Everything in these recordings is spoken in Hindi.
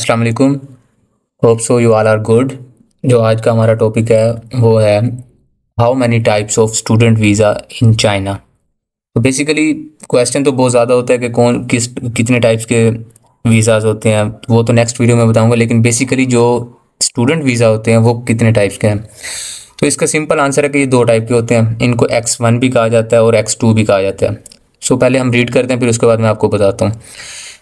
अस्सलाम वालेकुम। Hope so you all are good. जो आज का हमारा टॉपिक है वो है how many types of student visa in China. तो बेसिकली क्वेश्चन तो बहुत ज़्यादा होता है कि कौन किस कितने टाइप्स के वीज़ाज़ होते हैं, वो तो नेक्स्ट वीडियो में बताऊंगा। लेकिन बेसिकली जो स्टूडेंट वीज़ा होते हैं वो कितने टाइप्स के हैं, तो इसका सिंपल आंसर है कि ये दो टाइप के होते हैं। इनको X1 भी कहा जाता है और X2 भी कहा जाता है। सो पहले हम रीड करते हैं, फिर उसके बाद मैं आपको बताता हूँ।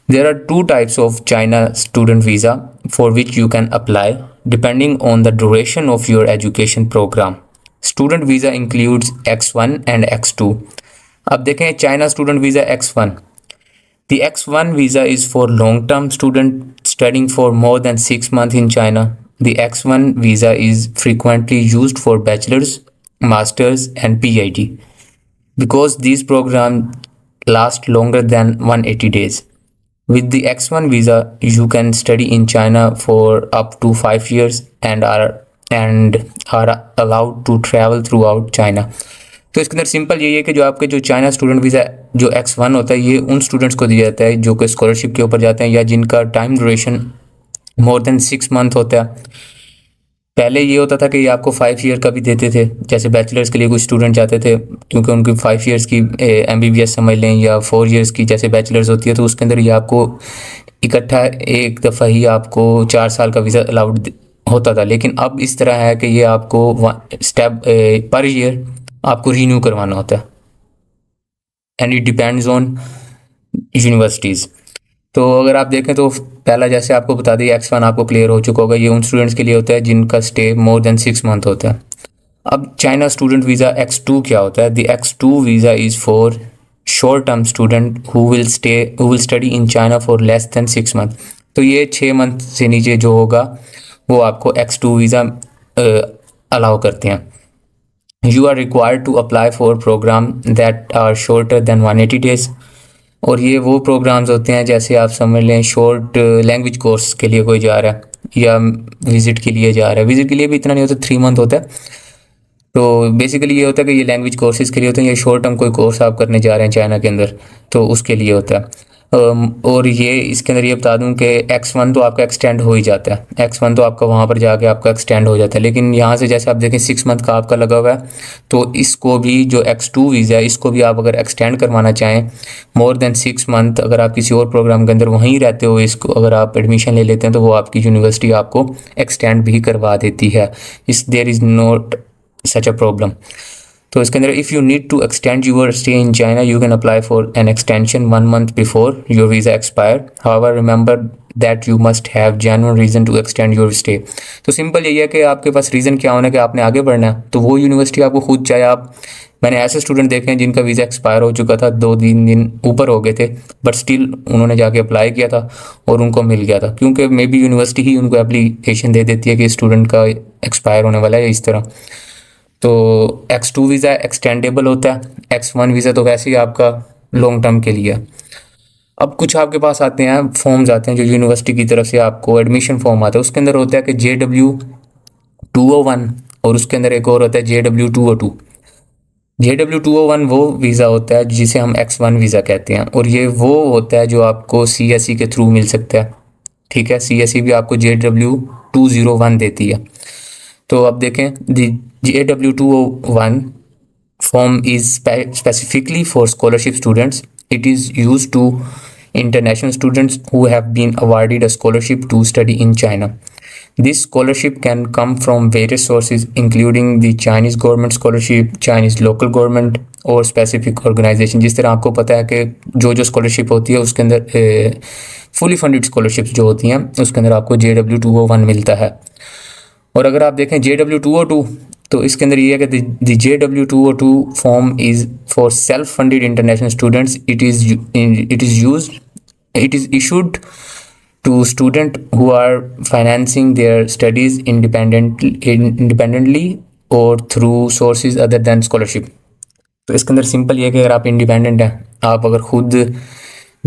There are two types of China student visa for which you can apply depending on the duration of your education program. Student visa includes X1 and X2. अब देखें China student visa X1। The X1 visa is for long-term student studying for more than 6 months in China. The X1 visa is frequently used for bachelor's, master's, and PhD because these programs last longer than 180 days. With the X1 visa, you can study in China for up to 5 years and are allowed to travel throughout China. तो इसके अंदर सिंपल यही है कि जो आपके जो चाइना स्टूडेंट वीज़ा जो X1 होता है ये उन स्टूडेंट्स को दिया जाता है जो कि स्कॉलरशिप के ऊपर जाते हैं या जिनका time duration more than 6 month होता है। पहले ये होता था कि ये आपको 5 ईयर का भी देते थे, जैसे बैचलर्स के लिए कुछ स्टूडेंट जाते थे क्योंकि उनकी 5 ईयर्स की MBBS समझ लें या 4 ईयर्स की जैसे बैचलर्स होती है, तो उसके अंदर ये आपको इकट्ठा एक दफ़ा ही आपको 4 साल का वीज़ा अलाउड होता था। लेकिन अब इस तरह है कि ये आपको स्टेप पर ईयर आपको रीन्यू करवाना होता है and it depends on universities. तो अगर आप देखें तो पहला जैसे आपको बता दिया X1 आपको क्लियर हो चुका होगा, ये उन स्टूडेंट्स के लिए होता है जिनका स्टे मोर देन 6 मंथ होता है। अब चाइना स्टूडेंट वीज़ा X2 क्या होता है? The X2 visa is for short term student who will study in China for less than 6 month. तो ये 6 मंथ से नीचे जो होगा वो आपको X2 वीज़ा अलाउ करते हैं। You are required to apply for program that are shorter than 180 days. और ये वो प्रोग्राम्स होते हैं जैसे आप समझ लें शॉर्ट लैंग्वेज कोर्स के लिए कोई जा रहा है या विज़िट के लिए जा रहा है। विज़िट के लिए भी इतना नहीं होता, 3 मंथ होता है। तो बेसिकली ये होता है कि ये लैंग्वेज कोर्सेज के लिए होते हैं या शॉर्ट टर्म कोई कोर्स आप करने जा रहे हैं चाइना के अंदर, तो उसके लिए होता है। और ये इसके अंदर ये बता दूं कि X1 तो आपका एक्सटेंड हो ही जाता है। X1 तो आपका वहाँ पर जाके आपका एक्सटेंड हो जाता है, लेकिन यहाँ से जैसे आप देखें 6 मंथ का आपका लगा हुआ है, तो इसको भी जो X2 वीज़ा है इसको भी आप अगर एक्सटेंड करवाना चाहें मोर देन 6 मंथ, अगर आप किसी और प्रोग्राम के अंदर वहीं रहते हो, इसको अगर आप एडमिशन ले लेते हैं तो वो आपकी यूनिवर्सिटी आपको एक्सटेंड भी करवा देती है। There is not such a problem. तो इसके अंदर if you need to extend your stay in China you can apply for an extension 1 month before your visa expire. However remember that you must have genuine reason to extend your stay. तो सिंपल यही है कि आपके पास रीज़न क्या होना है कि आपने आगे बढ़ना है, तो वो यूनिवर्सिटी आपको खुद चाहे आप, मैंने ऐसे स्टूडेंट देखे हैं जिनका वीज़ा एक्सपायर हो चुका था, 2-3 दिन ऊपर हो गए थे, बट स्टिल उन्होंने जाके अप्लाई किया था और उनको मिल गया था, क्योंकि मे बी यूनिवर्सिटी ही उनको एप्लीकेशन दे देती है कि स्टूडेंट का एक्सपायर होने वाला है इस तरह। तो X2 वीज़ा एक्सटेंडेबल होता है, X1 वीज़ा तो वैसे ही आपका लॉन्ग टर्म के लिए। अब कुछ आपके पास आते हैं फॉर्म्स आते हैं जो यूनिवर्सिटी की तरफ से आपको एडमिशन फॉर्म आता है, उसके अंदर होता है कि JW201 और उसके अंदर एक और होता है JW202। JW201 वो वीज़ा होता है जिसे हम X1 वीज़ा कहते हैं, और ये वो होता है जो आपको CSE के थ्रू मिल सकता है। ठीक है, CSE भी आपको JW201 देती है। तो अब देखें JW201 form is specifically for scholarship students. It is used to international students who have been awarded a scholarship to study in China. This scholarship can come from various sources including the Chinese government scholarship, Chinese local government और specific organization। जिस तरह आपको पता है कि जो जो स्कॉलरशिप होती है उसके अंदर फुली फंडेड स्कॉलरशिप्स जो होती हैं उसके अंदर आपको JW201 मिलता है। और अगर आप देखें JW202 तो इसके अंदर ये है कि the JW202 form is for self funded international students. It is issued to student who are financing their studies independently और through sources other than scholarship. तो इसके अंदर सिंपल ये है कि अगर आप इंडिपेंडेंट हैं, आप अगर खुद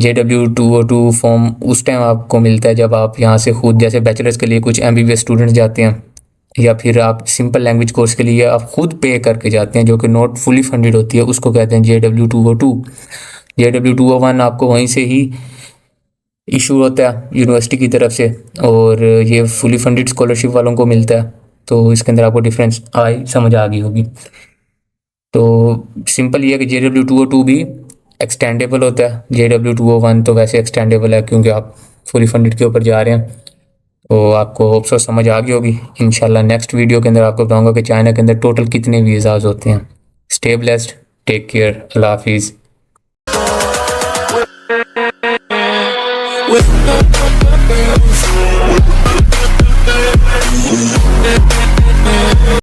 JW202 फॉर्म उस टाइम आपको मिलता है जब आप यहाँ से खुद, जैसे बैचलर्स के लिए कुछ MBBS स्टूडेंट्स जाते हैं या फिर आप सिंपल लैंग्वेज कोर्स के लिए आप खुद पे करके जाते हैं जो कि नॉट फुली फंडेड होती है, उसको कहते हैं JW202। JW201 आपको वहीं से ही इशू होता है यूनिवर्सिटी की तरफ से, और ये फुली फंडेड स्कॉलरशिप वालों को मिलता है। तो इसके अंदर आपको डिफरेंस समझ आ गई होगी। तो सिंपल ये है कि JW202 भी एक्सटेंडेबल होता है, JW201 तो वैसे एक्सटेंडेबल है क्योंकि आप फुली फंडेड के ऊपर जा रहे हैं। तो आपको होप सो समझ आ गई होगी। इंशाल्लाह नेक्स्ट वीडियो के अंदर आपको बताऊंगा कि चाइना के अंदर टोटल कितने वीज़ाज होते हैं। स्टे ब्लेस्ड, टेक केयर, अल्लाह हाफिज़।